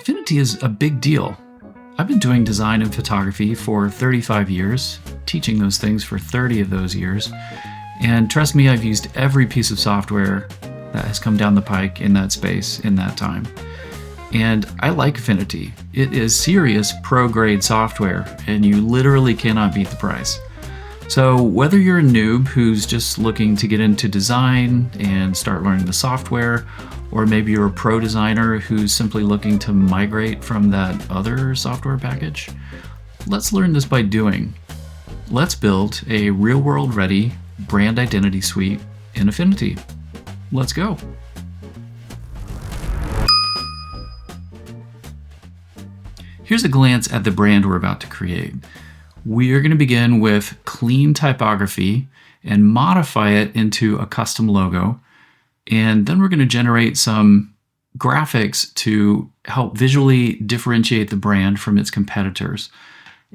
Affinity is a big deal. I've been doing design and photography for 35 years, teaching those things for 30 of those years, and trust me, I've used every piece of software that has come down the pike in that space in that time. And I like Affinity. It is serious pro-grade software, and you literally cannot beat the price. So whether you're a noob who's just looking to get into design and start learning the software, or maybe you're a pro designer who's simply looking to migrate from that other software package, let's learn this by doing. Let's build a real-world ready brand identity suite in Affinity. Let's go. Here's a glance at the brand we're about to create. We are going to begin with clean typography and modify it into a custom logo. And then we're going to generate some graphics to help visually differentiate the brand from its competitors.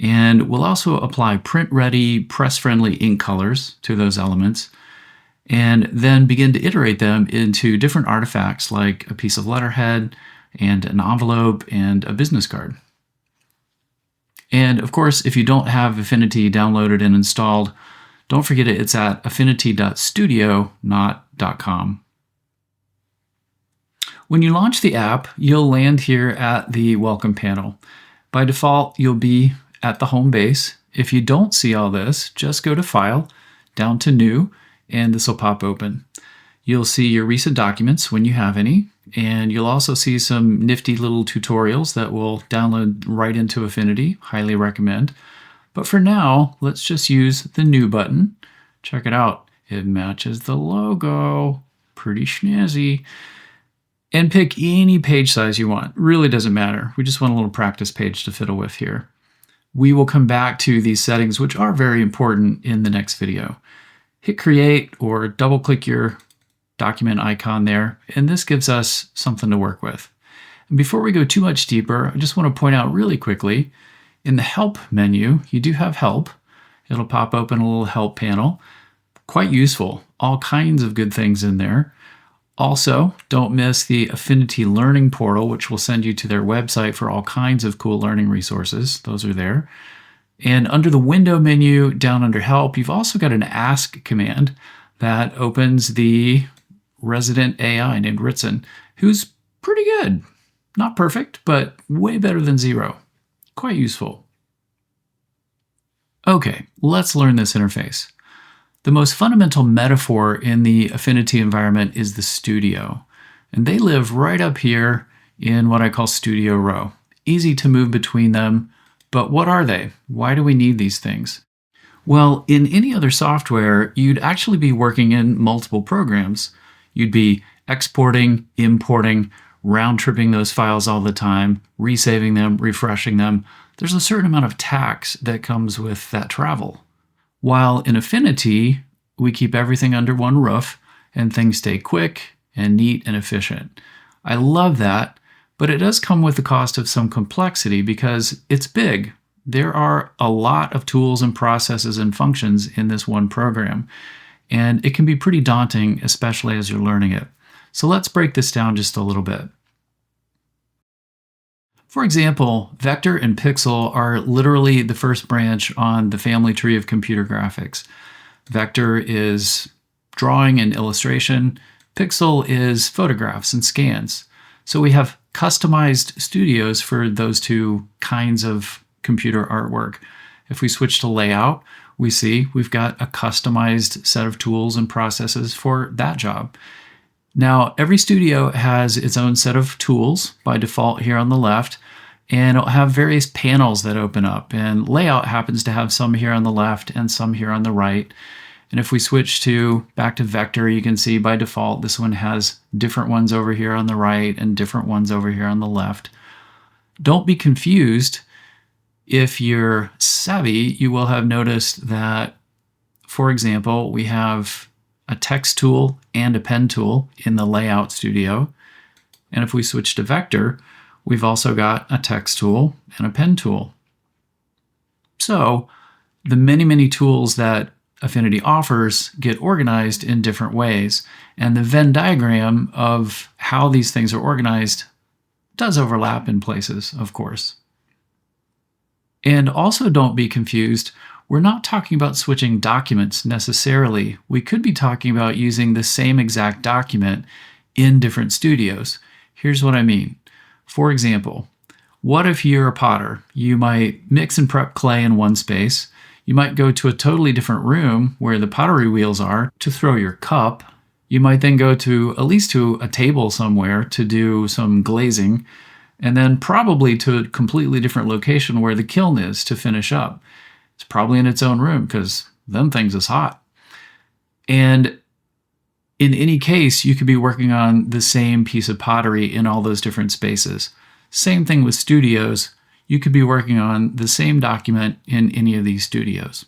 And we'll also apply print-ready, press-friendly ink colors to those elements, and then begin to iterate them into different artifacts like a piece of letterhead and an envelope and a business card. And of course, if you don't have Affinity downloaded and installed, don't forget it's at affinity.studio, not .com. When you launch the app, you'll land here at the Welcome panel. By default, you'll be at the home base. If you don't see all this, just go to File, down to New, and this will pop open. You'll see your recent documents when you have any, and you'll also see some nifty little tutorials that will download right into Affinity. Highly recommend. But for now, let's just use the New button. Check it out. It matches the logo. Pretty snazzy. And pick any page size you want. Really doesn't matter. We just want a little practice page to fiddle with here. We will come back to these settings, which are very important, in the next video. Hit Create or double-click your document icon there, and this gives us something to work with. And before we go too much deeper, I just want to point out really quickly, in the Help menu, you do have Help. It'll pop open a little Help panel. Quite useful. All kinds of good things in there. Also, don't miss the Affinity Learning Portal, which will send you to their website for all kinds of cool learning resources. Those are there. And under the Window menu, down under Help, you've also got an Ask command that opens the resident AI named Ritson, who's pretty good. Not perfect, but way better than zero. Quite useful. Okay, let's learn this interface. The most fundamental metaphor in the Affinity environment is the studio, and they live right up here in what I call Studio Row. Easy to move between them, but what are they? Why do we need these things? Well, in any other software, you'd actually be working in multiple programs. You'd be exporting, importing, round-tripping those files all the time, resaving them, refreshing them. There's a certain amount of tax that comes with that travel. While in Affinity, we keep everything under one roof and things stay quick and neat and efficient. I love that, but it does come with the cost of some complexity because it's big. There are a lot of tools and processes and functions in this one program, and it can be pretty daunting, especially as you're learning it. So let's break this down just a little bit. For example, vector and pixel are literally the first branch on the family tree of computer graphics. Vector is drawing and illustration. Pixel is photographs and scans. So we have customized studios for those two kinds of computer artwork. If we switch to layout, we see we've got a customized set of tools and processes for that job. Now, every studio has its own set of tools by default here on the left, and it'll have various panels that open up. And layout happens to have some here on the left and some here on the right. And if we switch back to vector, you can see by default this one has different ones over here on the right and different ones over here on the left. Don't be confused. If you're savvy, you will have noticed that, for example, we have a text tool and a pen tool in the layout studio. And if we switch to vector, we've also got a text tool and a pen tool. So the many tools that Affinity offers get organized in different ways. And the Venn diagram of how these things are organized It does overlap in places, of course. And also don't be confused. We're not talking about switching documents necessarily. We could be talking about using the same exact document in different studios. Here's what I mean. For example, what if you're a potter? You might mix and prep clay in one space. You might go to a totally different room where the pottery wheels are to throw your cup. You might then go to at least to a table somewhere to do some glazing, and then probably to a completely different location where the kiln is to finish up. It's probably in its own room because them things is hot. And in any case, you could be working on the same piece of pottery in all those different spaces. Same thing with studios. You could be working on the same document in any of these studios.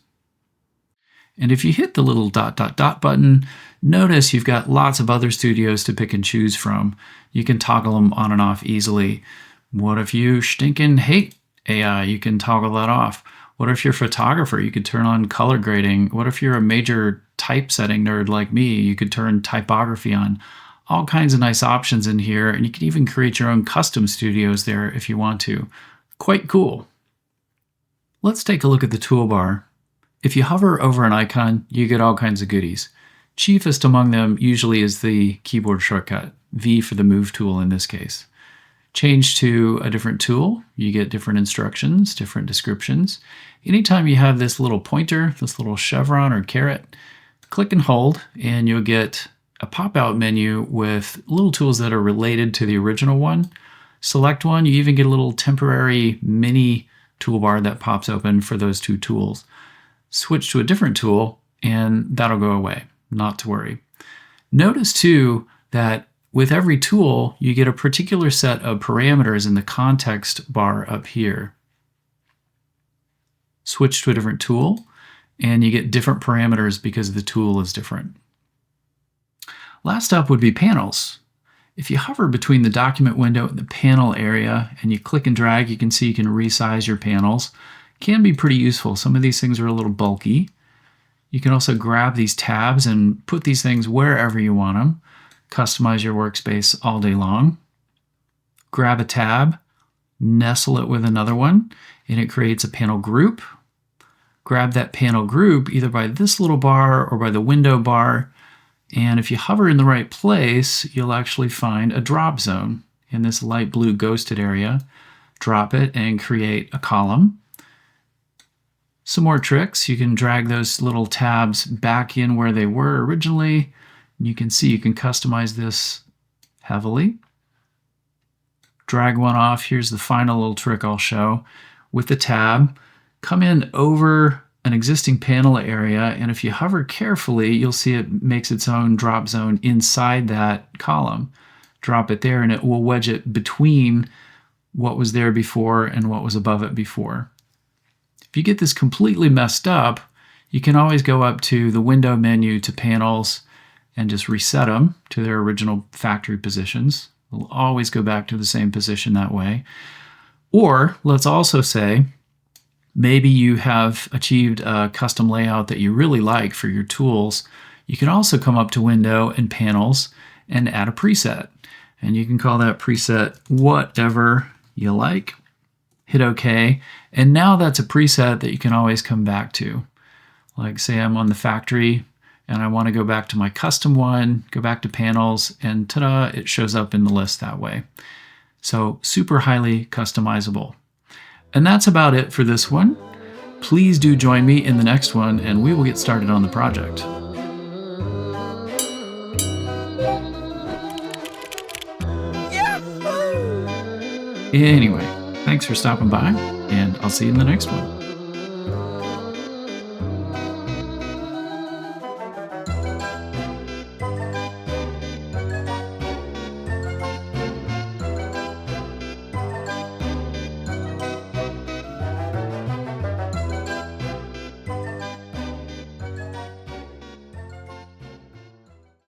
And if you hit the little ... button, notice you've got lots of other studios to pick and choose from. You can toggle them on and off easily. What if you stinking hate AI? You can toggle that off. What if you're a photographer? You could turn on color grading. What if you're a major typesetting nerd like me? You could turn typography on. All kinds of nice options in here, and you can even create your own custom studios there if you want to. Quite cool. Let's take a look at the toolbar. If you hover over an icon, you get all kinds of goodies. Chiefest among them usually is the keyboard shortcut, V for the move tool in this case. Change to a different tool, you get different instructions, different descriptions. Anytime you have this little pointer, this little chevron or caret, click and hold, and you'll get a pop-out menu with little tools that are related to the original one. Select one, you even get a little temporary mini toolbar that pops open for those two tools. Switch to a different tool, and that'll go away, not to worry. Notice too that with every tool, you get a particular set of parameters in the context bar up here. Switch to a different tool, and you get different parameters because the tool is different. Last up would be panels. If you hover between the document window and the panel area, and you click and drag, you can see you can resize your panels. Can be pretty useful. Some of these things are a little bulky. You can also grab these tabs and put these things wherever you want them. Customize your workspace all day long. Grab a tab, nestle it with another one, and it creates a panel group. Grab that panel group either by this little bar or by the window bar, and if you hover in the right place, you'll actually find a drop zone in this light blue ghosted area. Drop it and create a column. Some more tricks. You can drag those little tabs back in where they were originally. You can see you can customize this heavily. Drag one off. Here's the final little trick I'll show. With the tab, come in over an existing panel area, and if you hover carefully, you'll see it makes its own drop zone inside that column. Drop it there, and it will wedge it between what was there before and what was above it before. If you get this completely messed up, you can always go up to the window menu to panels and just reset them to their original factory positions. We'll always go back to the same position that way. Or let's also say, maybe you have achieved a custom layout that you really like for your tools. You can also come up to Window and Panels and add a preset. And you can call that preset whatever you like. Hit OK. And now that's a preset that you can always come back to. Like say I'm on the factory and I want to go back to my custom one, go back to Panels, and ta-da, it shows up in the list that way. So super highly customizable. And that's about it for this one. Please do join me in the next one, and we will get started on the project. Anyway, thanks for stopping by, and I'll see you in the next one.